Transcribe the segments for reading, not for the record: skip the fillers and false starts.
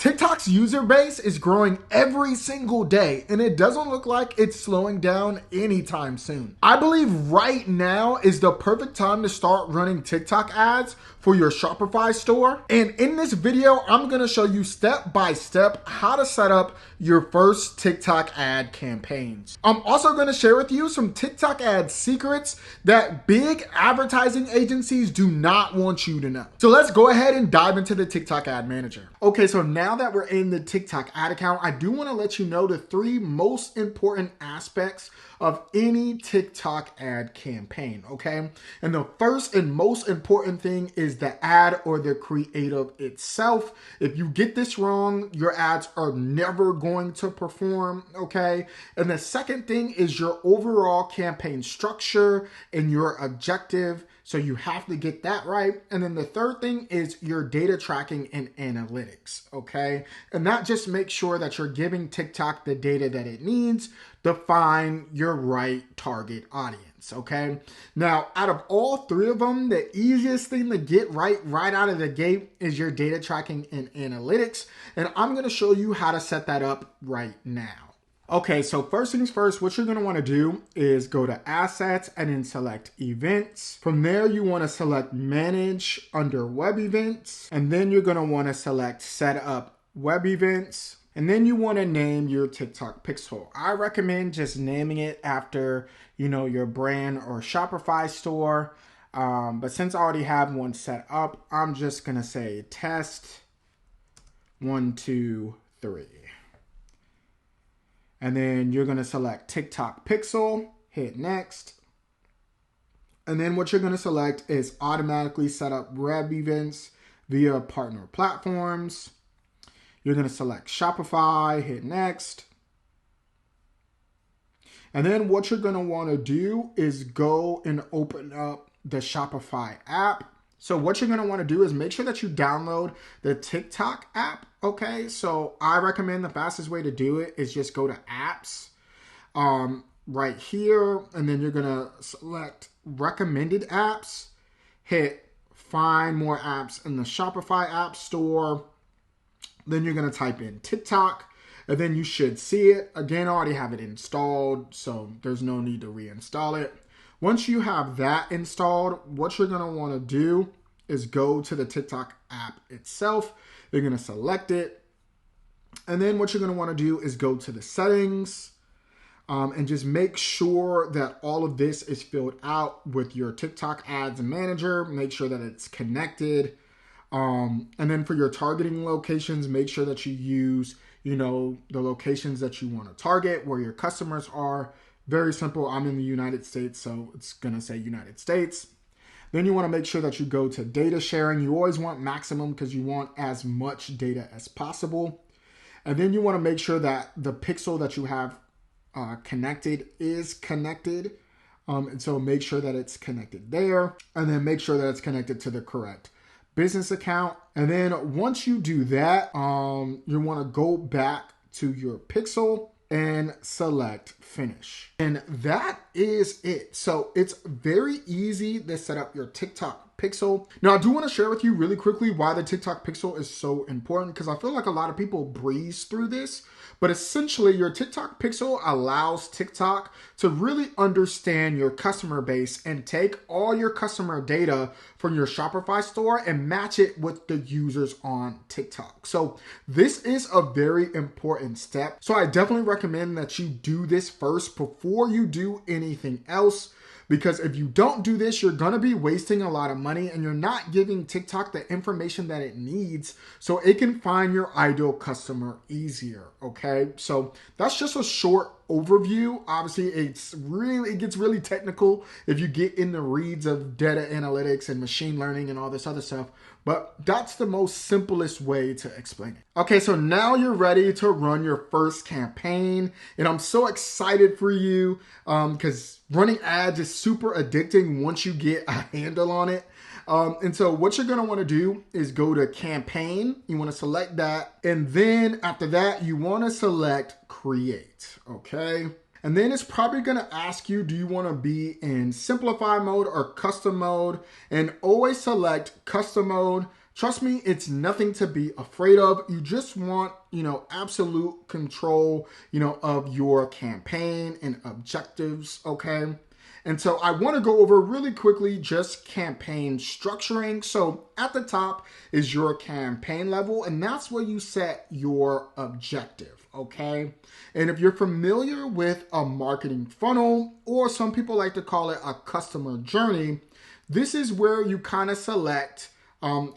TikTok's user base is growing every single day, and it doesn't look like it's slowing down anytime soon. I believe right now is the perfect time to start running TikTok ads for your Shopify store. And in this video, I'm gonna show you step by step how to set up your first TikTok ad campaigns. I'm also gonna share with you some TikTok ad secrets that big advertising agencies do not want you to know. So let's go ahead and dive into the TikTok ad manager. Okay, so now that we're in the TikTok ad account, I do wanna let you know the 3 most important aspects of any TikTok ad campaign, okay? And the first and most important thing is the ad or the creative itself. If you get this wrong, your ads are never going to perform, okay? And the second thing is your overall campaign structure and your objective. So you have to get that right. And then the third thing is your data tracking and analytics, okay? And that just makes sure that you're giving TikTok the data that it needs to find your right target audience, okay? Now, out of all 3 of them, the easiest thing to get right out of the gate is your data tracking and analytics. And I'm gonna show you how to set that up right now. Okay, so first things first, what you're gonna wanna do is go to Assets and then select Events. From there, you wanna select Manage under Web Events. And then you're gonna wanna select Set Up Web Events. And then you wanna name your TikTok pixel. I recommend just naming it after, your brand or Shopify store. But since I already have one set up, I'm just gonna say test 1, 2, 3. And then you're gonna select TikTok pixel, hit next. And then what you're gonna select is automatically set up web events via partner platforms. You're gonna select Shopify, hit next. And then what you're gonna wanna do is go and open up the Shopify app. So what you're gonna wanna do is make sure that you download the TikTok app, okay? So I recommend the fastest way to do it is just go to apps right here, and then you're gonna select recommended apps, hit find more apps in the Shopify app store. Then you're gonna type in TikTok, and then you should see it. Again, I already have it installed, so there's no need to reinstall it. Once you have that installed, what you're gonna wanna do is go to the TikTok app itself. You're gonna select it. And then what you're gonna wanna do is go to the settings and just make sure that all of this is filled out with your TikTok ads manager. Make sure that it's connected. And then for your targeting locations, make sure that you use, the locations that you wanna target, where your customers are. Very simple. I'm in the United States, so it's going to say United States. Then you want to make sure that you go to data sharing. You always want maximum because you want as much data as possible. And then you want to make sure that the pixel that you have connected is connected. And so make sure that it's connected there. And then make sure that it's connected to the correct business account. And then once you do that, you want to go back to your pixel and select finish. And that is it. So it's very easy to set up your TikTok pixel. Now I do want to share with you really quickly why the TikTok pixel is so important, because I feel like a lot of people breeze through this, but essentially your TikTok pixel allows TikTok to really understand your customer base and take all your customer data from your Shopify store and match it with the users on TikTok. So this is a very important step. So I definitely recommend that you do this first before you do anything else. Because if you don't do this, you're gonna be wasting a lot of money and you're not giving TikTok the information that it needs so it can find your ideal customer easier, okay? So that's just a short overview. Obviously, it gets really technical if you get in the reads of data analytics and machine learning and all this other stuff, but that's the most simplest way to explain it. Okay, so now you're ready to run your first campaign, and I'm so excited for you because running ads is super addicting once you get a handle on it. And so what you're gonna wanna do is go to campaign, you wanna select that, and then after that, you wanna select create, okay? And then it's probably gonna ask you, do you wanna be in simplify mode or custom mode? And always select custom mode. Trust me, it's nothing to be afraid of. You just want, absolute control, of your campaign and objectives, okay? And so I want to go over really quickly just campaign structuring. So at the top is your campaign level, and that's where you set your objective, okay? And if you're familiar with a marketing funnel, or some people like to call it a customer journey, this is where you kind of select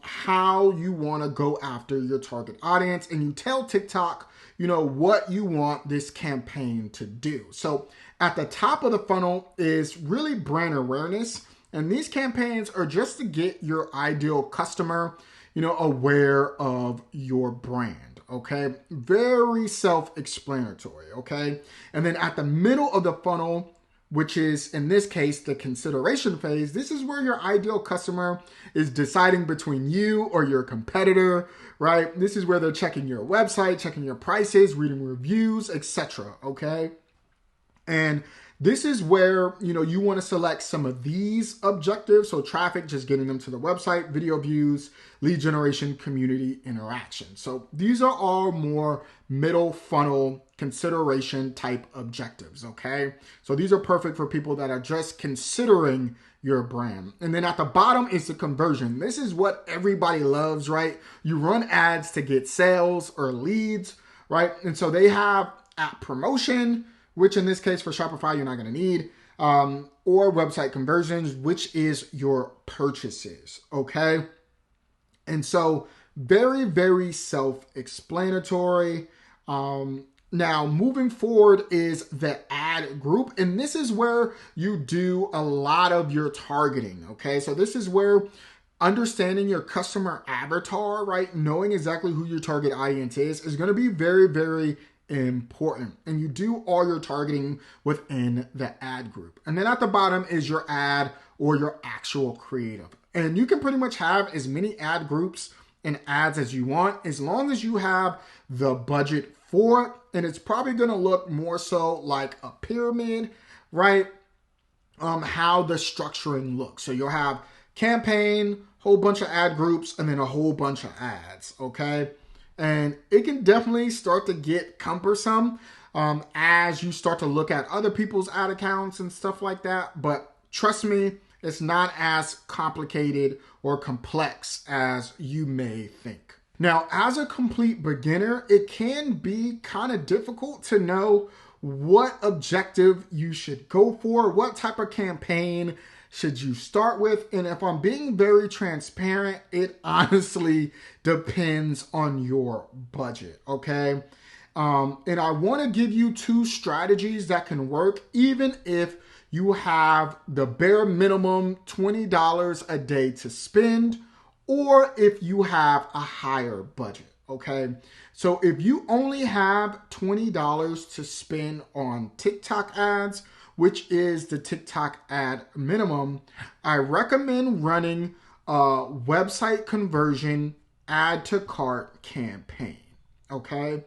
how you want to go after your target audience, and you tell TikTok, what you want this campaign to do. So at the top of the funnel is really brand awareness, and these campaigns are just to get your ideal customer, aware of your brand, okay? Very self-explanatory, okay? And then at the middle of the funnel, which is, in this case, the consideration phase, this is where your ideal customer is deciding between you or your competitor, right? This is where they're checking your website, checking your prices, reading reviews, etc., okay? And this is where, you want to select some of these objectives. So traffic, just getting them to the website, video views, lead generation, community interaction. So these are all more middle funnel consideration type objectives, okay? So these are perfect for people that are just considering your brand. And then at the bottom is the conversion. This is what everybody loves, right? You run ads to get sales or leads, right? And so they have app promotion, which in this case for Shopify, you're not going to need, or website conversions, which is your purchases, okay? And so very, very self-explanatory. Now, moving forward is the ad group, and this is where you do a lot of your targeting, okay? So this is where understanding your customer avatar, right? Knowing exactly who your target audience is going to be very, very important. And you do all your targeting within the ad group. And then at the bottom is your ad or your actual creative. And you can pretty much have as many ad groups and ads as you want, as long as you have the budget for it. And it's probably going to look more so like a pyramid, right? How the structuring looks. So you'll have campaign, whole bunch of ad groups, and then a whole bunch of ads, okay? And it can definitely start to get cumbersome as you start to look at other people's ad accounts and stuff like that. But trust me, it's not as complicated or complex as you may think. Now, as a complete beginner, it can be kind of difficult to know what objective you should go for, what type of campaign should you start with. And if I'm being very transparent, it honestly depends on your budget, okay? And I want to give you two strategies that can work even if you have the bare minimum $20 a day to spend, or if you have a higher budget, okay? So if you only have $20 to spend on TikTok ads, which is the TikTok ad minimum, I recommend running a website conversion add to cart campaign, okay?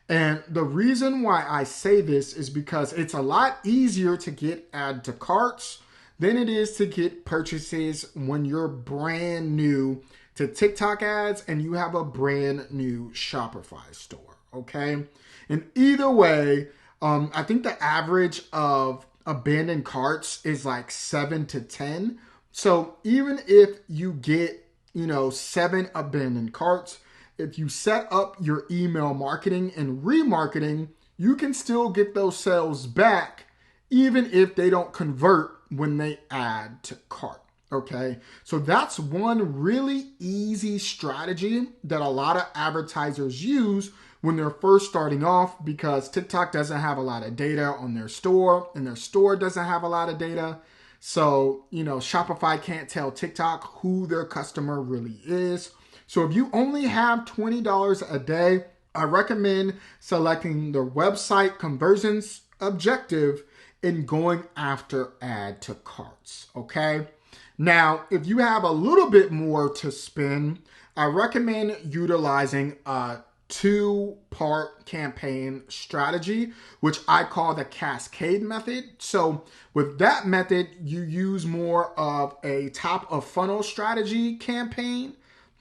And the reason why I say this is because it's a lot easier to get add to carts than it is to get purchases when you're brand new to TikTok ads and you have a brand new Shopify store, okay? And either way, I think the average of abandoned carts is like 7 to 10. So even if you get, 7 abandoned carts, if you set up your email marketing and remarketing, you can still get those sales back even if they don't convert when they add to cart, okay? So that's one really easy strategy that a lot of advertisers use when they're first starting off, because TikTok doesn't have a lot of data on their store and their store doesn't have a lot of data. So, Shopify can't tell TikTok who their customer really is. So if you only have $20 a day, I recommend selecting the website conversions objective and going after add to carts, okay? Now, if you have a little bit more to spend, I recommend utilizing a 2-part campaign strategy, which I call the cascade method. So with that method, you use more of a top of funnel strategy campaign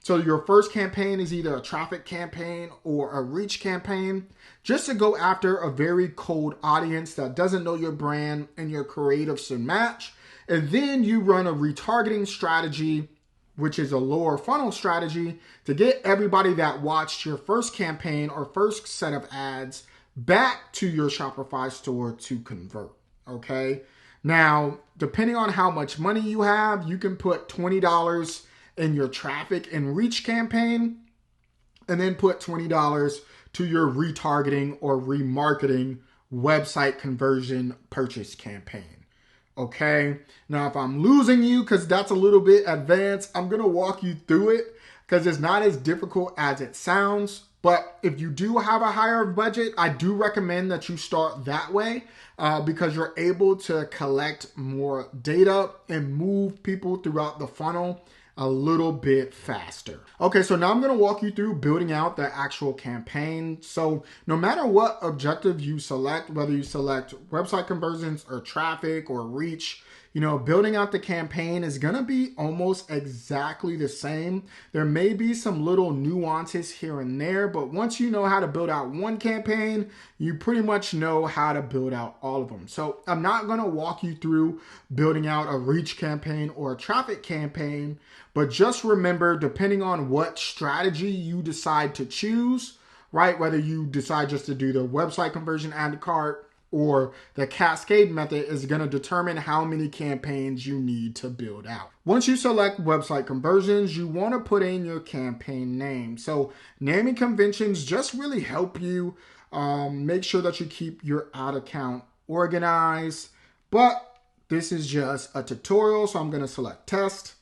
So your first campaign is either a traffic campaign or a reach campaign, just to go after a very cold audience that doesn't know your brand and your creative should match. And then you run a retargeting strategy, which is a lower funnel strategy, to get everybody that watched your first campaign or first set of ads back to your Shopify store to convert. Okay. Now, depending on how much money you have, you can put $20 in your traffic and reach campaign, and then put $20 to your retargeting or remarketing website conversion purchase campaign. Okay. Now, if I'm losing you because that's a little bit advanced, I'm going to walk you through it because it's not as difficult as it sounds. But if you do have a higher budget, I do recommend that you start that way because you're able to collect more data and move people throughout the funnel a little bit faster. Okay, so now I'm going to walk you through building out the actual campaign. So no matter what objective you select, whether you select website conversions or traffic or reach, building out the campaign is going to be almost exactly the same. There may be some little nuances here and there, but once you know how to build out one campaign, you pretty much know how to build out all of them. So I'm not going to walk you through building out a reach campaign or a traffic campaign, but just remember, depending on what strategy you decide to choose, right? Whether you decide just to do the website conversion add to cart or the cascade method is going to determine how many campaigns you need to build out. Once you select website conversions, you want to put in your campaign name. So naming conventions just really help you make sure that you keep your ad account organized. But this is just a tutorial, so I'm going to select test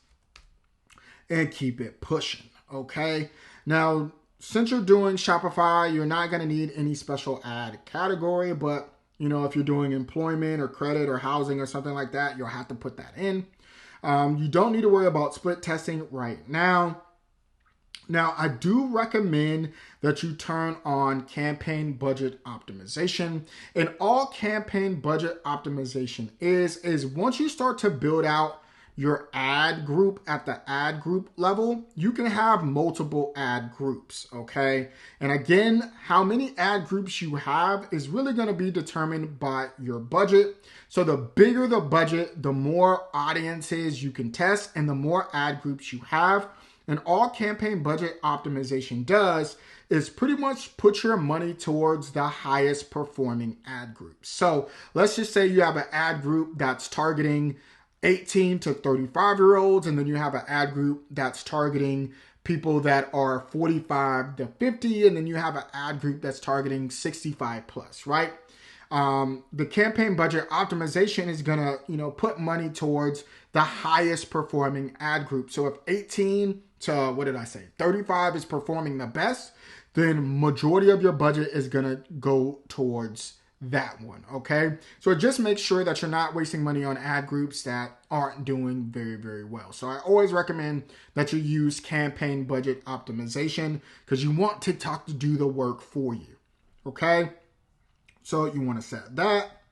and keep it pushing. Okay. Now, since you're doing Shopify, you're not going to need any special ad category, but if you're doing employment or credit or housing or something like that, you'll have to put that in. You don't need to worry about split testing right now. Now, I do recommend that you turn on campaign budget optimization. And all campaign budget optimization is once you start to build out your ad group at the ad group level, you can have multiple ad groups, okay? And again, how many ad groups you have is really going to be determined by your budget. So the bigger the budget, the more audiences you can test and the more ad groups you have. And all campaign budget optimization does is pretty much put your money towards the highest performing ad groups. So let's just say you have an ad group that's targeting 18 to 35-year-olds, and then you have an ad group that's targeting people that are 45 to 50, and then you have an ad group that's targeting 65 plus, right? The campaign budget optimization is gonna, put money towards the highest performing ad group. So if 18 to 35 is performing the best, then majority of your budget is gonna go towards that one, okay? So just make sure that you're not wasting money on ad groups that aren't doing very, very well. So I always recommend that you use campaign budget optimization because you want TikTok to do the work for you, okay? So you want to set that.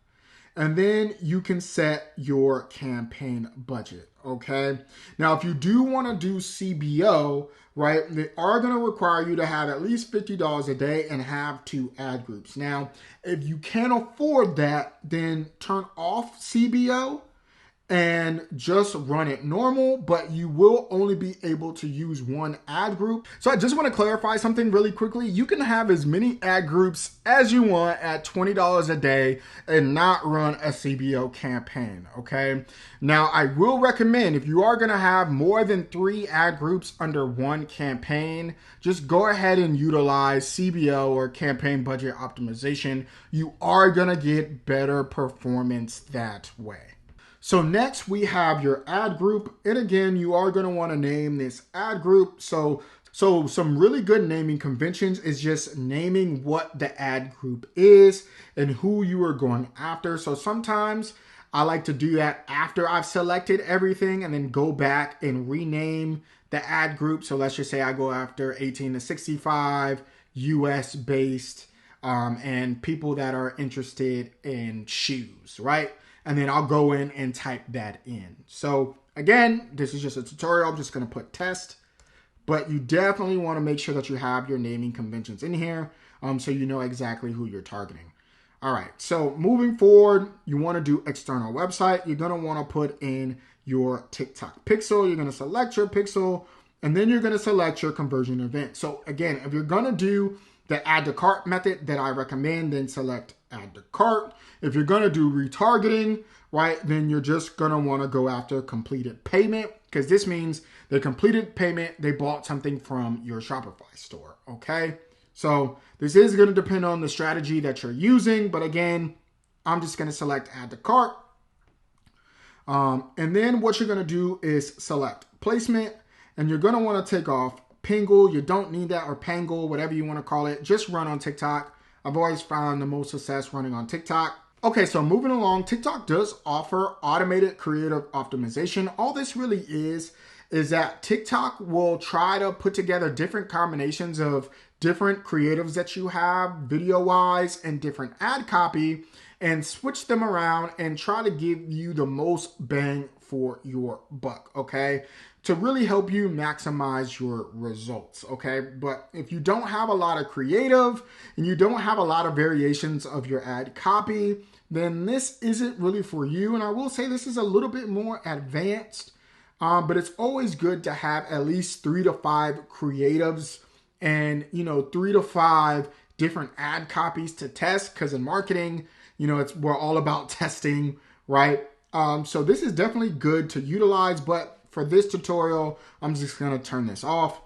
And then you can set your campaign budget, okay? Now, if you do want to do CBO, right, they are going to require you to have at least $50 a day and have 2 ad groups. Now, if you can't afford that, then turn off CBO and just run it normal, but you will only be able to use 1 ad group. So I just want to clarify something really quickly. You can have as many ad groups as you want at $20 a day and not run a CBO campaign, okay? Now, I will recommend if you are going to have more than 3 ad groups under 1 campaign, just go ahead and utilize CBO or campaign budget optimization. You are going to get better performance that way. So next we have your ad group. And again, you are going to want to name this ad group. So some really good naming conventions is just naming what the ad group is and who you are going after. So sometimes I like to do that after I've selected everything and then go back and rename the ad group. So let's just say I go after 18 to 65, US based, and people that are interested in shoes, right? And then I'll go in and type that in. So again, this is just a tutorial. I'm just going to put test, but you definitely want to make sure that you have your naming conventions in here so you know exactly who you're targeting. All right, so moving forward, you want to do external website. You're going to want to put in your TikTok pixel. You're going to select your pixel, and then you're going to select your conversion event. So again, if you're going to do the add to cart method that I recommend, then select add to cart. If you're going to do retargeting, right, then you're just going to want to go after completed payment, because this means they completed payment, they bought something from your Shopify store, okay? So this is going to depend on the strategy that you're using, but again, I'm just going to select add to cart. And then what you're going to do is select placement, and you're going to want to take off Pingle. You don't need that, or Pangle, whatever you want to call it. Just run on TikTok. I've always found the most success running on TikTok. Okay, so moving along, TikTok does offer automated creative optimization. All this really is that TikTok will try to put together different combinations of different creatives that you have video-wise and different ad copy, and switch them around and try to give you the most bang for your buck, okay? To really help you maximize your results, okay? But if you don't have a lot of creative and you don't have a lot of variations of your ad copy, then this isn't really for you. And I will say this is a little bit more advanced, but it's always good to have at least 3 to 5 creatives and, 3 to 5 different ad copies to test, because in marketing, we're all about testing, right? So this is definitely good to utilize, but for this tutorial, I'm just going to turn this off.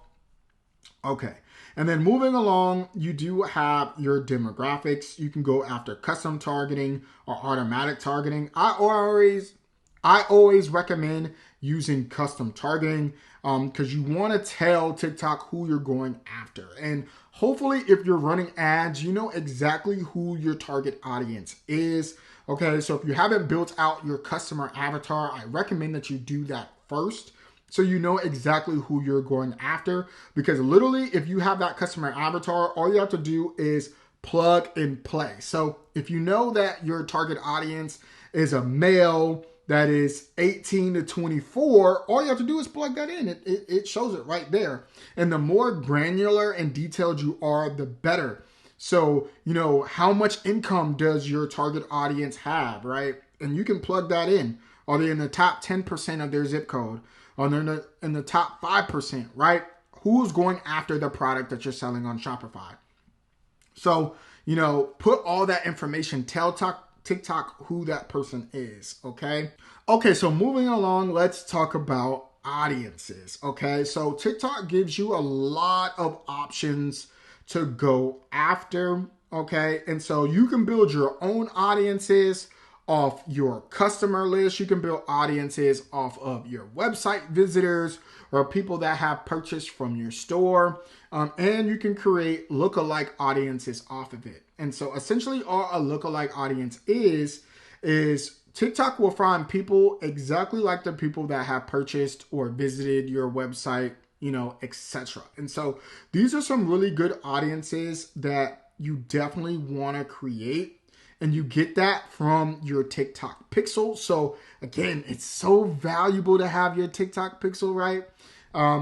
Okay. And then moving along, you do have your demographics. You can go after custom targeting or automatic targeting. I always recommend using custom targeting because you want to tell TikTok who you're going after. And hopefully if you're running ads, you know exactly who your target audience is. Okay, so if you haven't built out your customer avatar, I recommend that you do that first, so you know exactly who you're going after. Because literally, if you have that customer avatar, all you have to do is plug and play. So if you know that your target audience is a male that is 18 to 24, all you have to do is plug that in. It shows it right there. And the more granular and detailed you are, the better. So, how much income does your target audience have, right? And you can plug that in. Are they in the top 10% of their zip code? Are they in the top 5%, right? Who's going after the product that you're selling on Shopify? So, put all that information, tell TikTok who that person is, okay? Okay, so moving along, let's talk about audiences, okay? So TikTok gives you a lot of options to go after, okay? And so you can build your own audiences off your customer list. You can build audiences off of your website visitors or people that have purchased from your store. And you can create lookalike audiences off of it. And so essentially all a lookalike audience is TikTok will find people exactly like the people that have purchased or visited your website, etc. And so these are some really good audiences that you definitely want to create. And you get that from your TikTok pixel. So again, it's so valuable to have your TikTok pixel, right?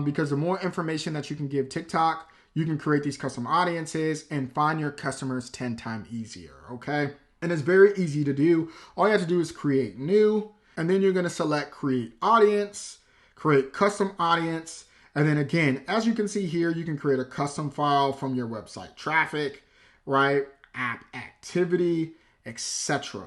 Because the more information that you can give TikTok, you can create these custom audiences and find your customers 10 times easier, okay? And it's very easy to do. All you have to do is create new, and then you're gonna select create audience, create custom audience, and then again, as you can see here, you can create a custom file from your website traffic, right? App activity, etc.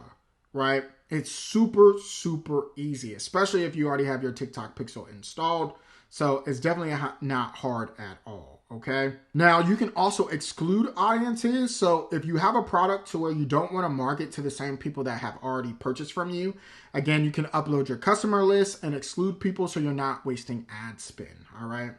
Right? It's super, super easy, especially if you already have your TikTok pixel installed. So it's definitely not hard at all, okay? Now, you can also exclude audiences. So if you have a product to where you don't want to market to the same people that have already purchased from you, again, you can upload your customer list and exclude people so you're not wasting ad spend, all right?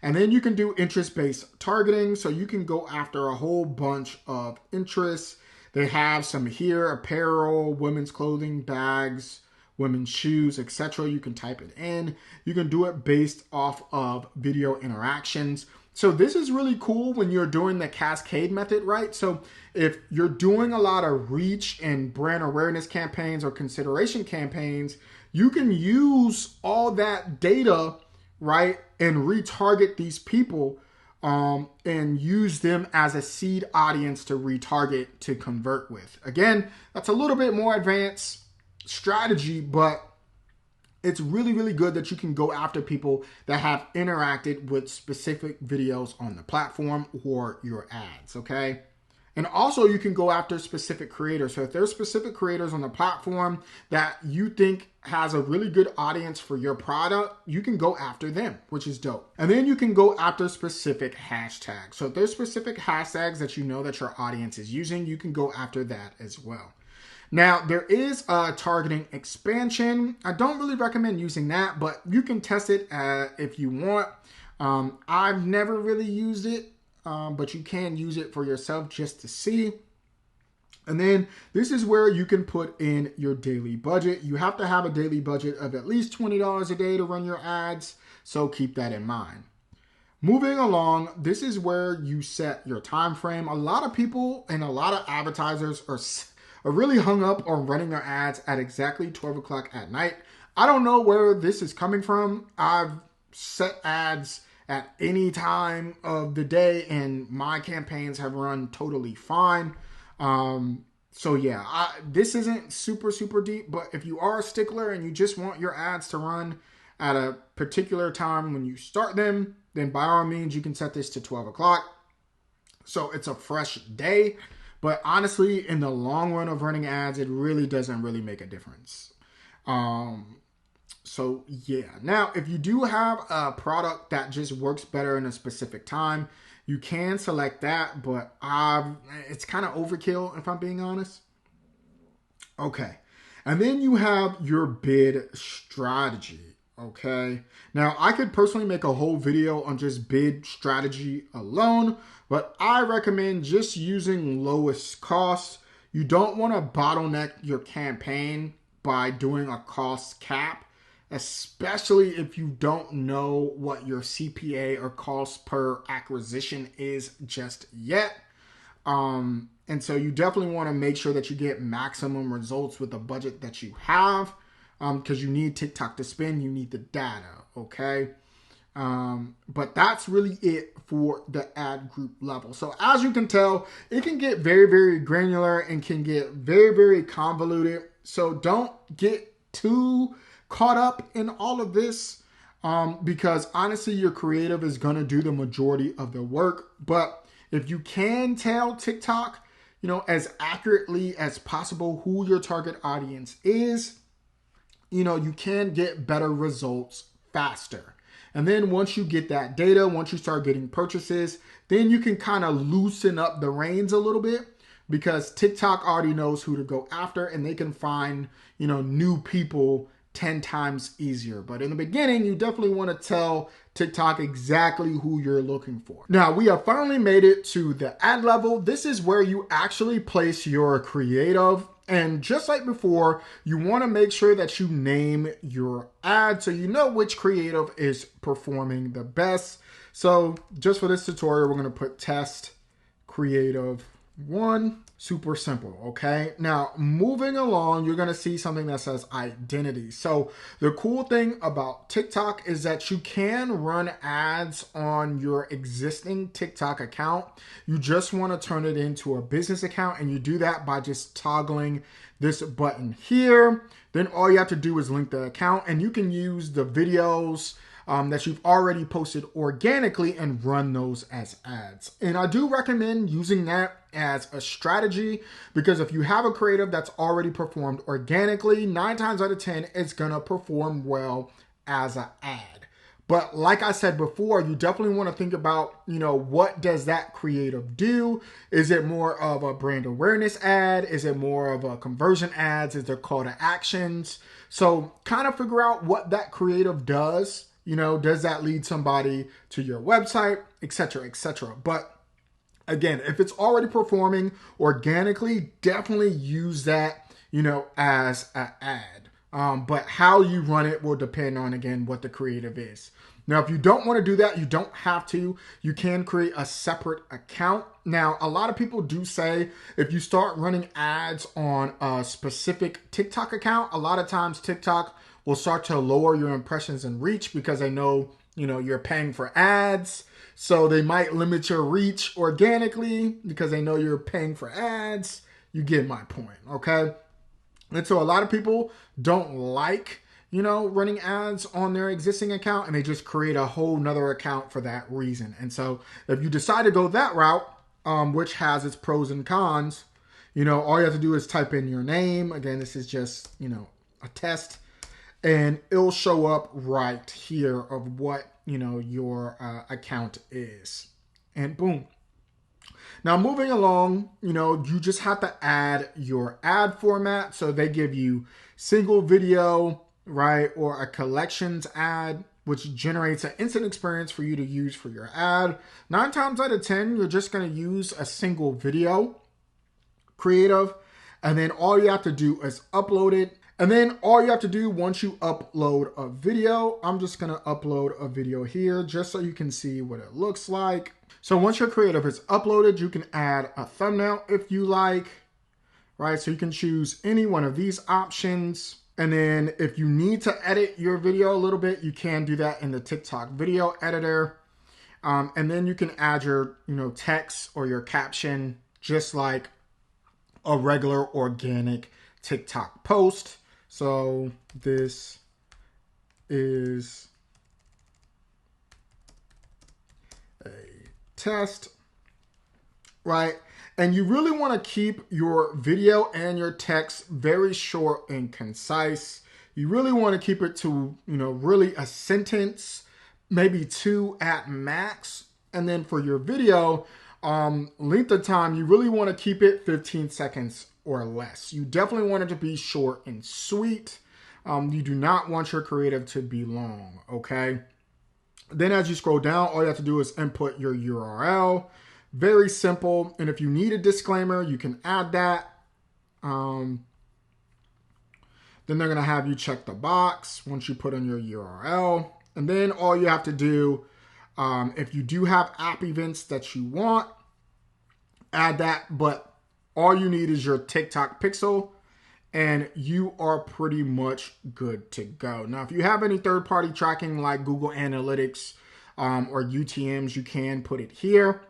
And then you can do interest-based targeting. So you can go after a whole bunch of interests. They have some here, apparel, women's clothing, bags, women's shoes, etc. You can type it in. You can do it based off of video interactions. So this is really cool when you're doing the cascade method, right? So if you're doing a lot of reach and brand awareness campaigns or consideration campaigns, you can use all that data, right? And retarget these people and use them as a seed audience to retarget to convert with. Again, that's a little bit more advanced strategy, but it's really, really good that you can go after people that have interacted with specific videos on the platform or your ads, okay? And also you can go after specific creators. So if there's specific creators on the platform that you think has a really good audience for your product, you can go after them, which is dope. And then you can go after specific hashtags. So if there's specific hashtags that you know that your audience is using, you can go after that as well. Now, there is a targeting expansion. I don't really recommend using that, but you can test it if you want. I've never really used it, but you can use it for yourself just to see. And then this is where you can put in your daily budget. You have to have a daily budget of at least $20 a day to run your ads, so keep that in mind. Moving along, this is where you set your time frame. A lot of people and a lot of advertisers are really hung up on running their ads at exactly 12 o'clock at night. I don't know where this is coming from. I've set ads at any time of the day and my campaigns have run totally fine. So yeah, this isn't super, super deep, but if you are a stickler and you just want your ads to run at a particular time when you start them, then by all means, you can set this to 12 o'clock. So it's a fresh day. But honestly, in the long run of running ads, it really doesn't really make a difference. So yeah. Now, if you do have a product that just works better in a specific time, you can select that, but it's kind of overkill if I'm being honest. Okay. And then you have your bid strategy. Okay. Now, I could personally make a whole video on just bid strategy alone, but I recommend just using lowest cost. You don't want to bottleneck your campaign by doing a cost cap, especially if you don't know what your CPA or cost per acquisition is just yet. And so you definitely want to make sure that you get maximum results with the budget that you have, because you need TikTok to spend, you need the data, okay? But that's really it for the ad group level. So as you can tell, it can get very, very granular and can get very, very convoluted. So don't get too caught up in all of this, because honestly, your creative is going to do the majority of the work. But if you can tell TikTok, as accurately as possible who your target audience is, you can get better results faster. And then once you get that data, once you start getting purchases, then you can kind of loosen up the reins a little bit, because TikTok already knows who to go after and they can find, new people 10 times easier. But in the beginning, you definitely want to tell TikTok exactly who you're looking for. Now, we have finally made it to the ad level. This is where you actually place your creative. And just like before, you want to make sure that you name your ad so you know which creative is performing the best. So just for this tutorial, we're going to put test creative 1. Super simple, okay? Now, moving along, you're going to see something that says identity. So the cool thing about TikTok is that you can run ads on your existing TikTok account. You just want to turn it into a business account, and you do that by just toggling this button here. Then all you have to do is link the account, and you can use the videos that you've already posted organically and run those as ads. And I do recommend using that as a strategy, because if you have a creative that's already performed organically, 9 times out of 10, it's gonna perform well as an ad. But like I said before, you definitely want to think about, what does that creative do? Is it more of a brand awareness ad? Is it more of a conversion ads? Is there call to actions? So kind of figure out what that creative does. Does that lead somebody to your website, etc., etc. But again, if it's already performing organically, definitely use that, as an ad. But how you run it will depend on, again, what the creative is. Now, if you don't want to do that, you don't have to. You can create a separate account. Now, a lot of people do say if you start running ads on a specific TikTok account, a lot of times TikTok will start to lower your impressions and reach, because they know, you're paying for ads. So they might limit your reach organically because they know you're paying for ads. You get my point, okay? And so a lot of people don't like, running ads on their existing account, and they just create a whole nother account for that reason. And so if you decide to go that route, which has its pros and cons, all you have to do is type in your name. Again, this is just, a test, and it'll show up right here of what, your account is. And boom. Now, moving along, you just have to add your ad format. So they give you single video, right? Or a collections ad, which generates an instant experience for you to use for your ad. 9 times out of 10, you're just going to use a single video creative. And then all you have to do is upload it. And then all you have to do once you upload a video, I'm just going to upload a video here just so you can see what it looks like. So once your creative is uploaded, you can add a thumbnail if you like, right? So you can choose any one of these options. And then if you need to edit your video a little bit, you can do that in the TikTok video editor. And then you can add your, text or your caption, just like a regular organic TikTok post. So this is a test, right? And you really want to keep your video and your text very short and concise. You really want to keep it to, really a sentence, maybe 2 at max. And then for your video, length of time, you really want to keep it 15 seconds or less. You definitely want it to be short and sweet. You do not want your creative to be long, okay? Then as you scroll down, all you have to do is input your URL. Very simple. And if you need a disclaimer, you can add that. Then they're going to have you check the box once you put in your URL. And then all you have to do, if you do have app events that you want, add that. But all you need is your TikTok pixel, and you are pretty much good to go. Now, if you have any third-party tracking like Google Analytics or UTMs, you can put it here.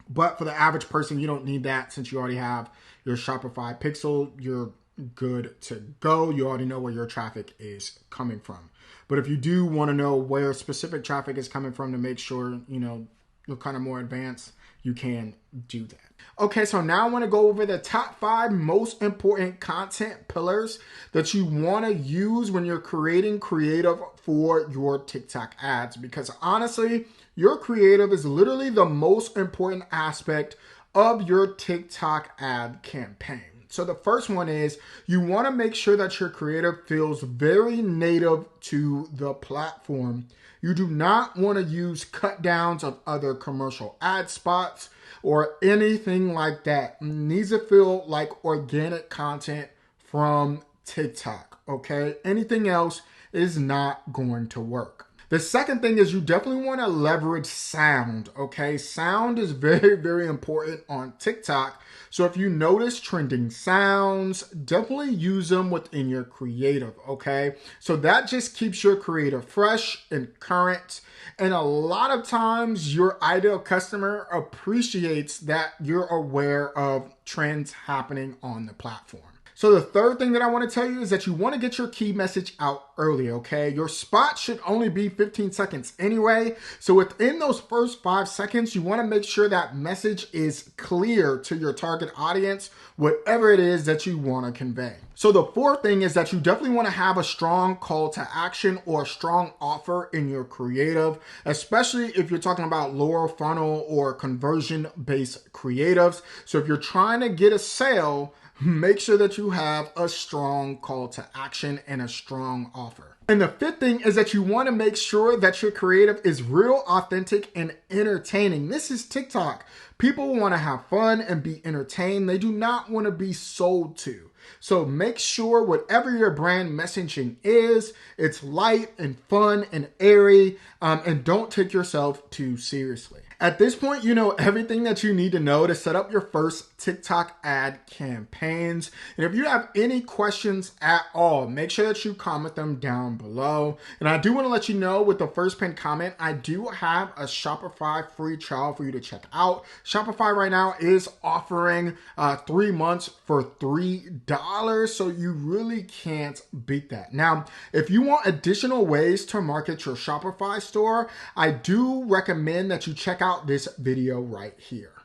But for the average person, you don't need that since you already have your Shopify pixel. You're good to go. You already know where your traffic is coming from. But if you do want to know where specific traffic is coming from to make sure, you're kind of more advanced, you can do that. Okay, so now I want to go over the top 5 most important content pillars that you want to use when you're creating creative for your TikTok ads. Because honestly, your creative is literally the most important aspect of your TikTok ad campaign. So the first one is you want to make sure that your creative feels very native to the platform. You do not want to use cut downs of other commercial ad spots or anything like that. It needs to feel like organic content from TikTok, okay? Anything else is not going to work. The second thing is you definitely want to leverage sound, okay? Sound is very, very important on TikTok. So if you notice trending sounds, definitely use them within your creative, okay? So that just keeps your creative fresh and current. And a lot of times your ideal customer appreciates that you're aware of trends happening on the platform. So the third thing that I want to tell you is that you want to get your key message out early, okay? Your spot should only be 15 seconds anyway. So within those first 5 seconds, you want to make sure that message is clear to your target audience, whatever it is that you want to convey. So the fourth thing is that you definitely want to have a strong call to action or a strong offer in your creative, especially if you're talking about lower funnel or conversion-based creatives. So if you're trying to get a sale, make sure that you have a strong call to action and a strong offer. And the fifth thing is that you want to make sure that your creative is real, authentic, and entertaining. This is TikTok. People want to have fun and be entertained. They do not want to be sold to. So make sure whatever your brand messaging is, it's light and fun and airy, and don't take yourself too seriously. At this point, you know everything that you need to know to set up your first TikTok ad campaigns. And if you have any questions at all, make sure that you comment them down below. And I do want to let you know with the first pinned comment, I do have a Shopify free trial for you to check out. Shopify right now is offering 3 months for $3, so you really can't beat that. Now, if you want additional ways to market your Shopify store, I do recommend that you check out this video right here.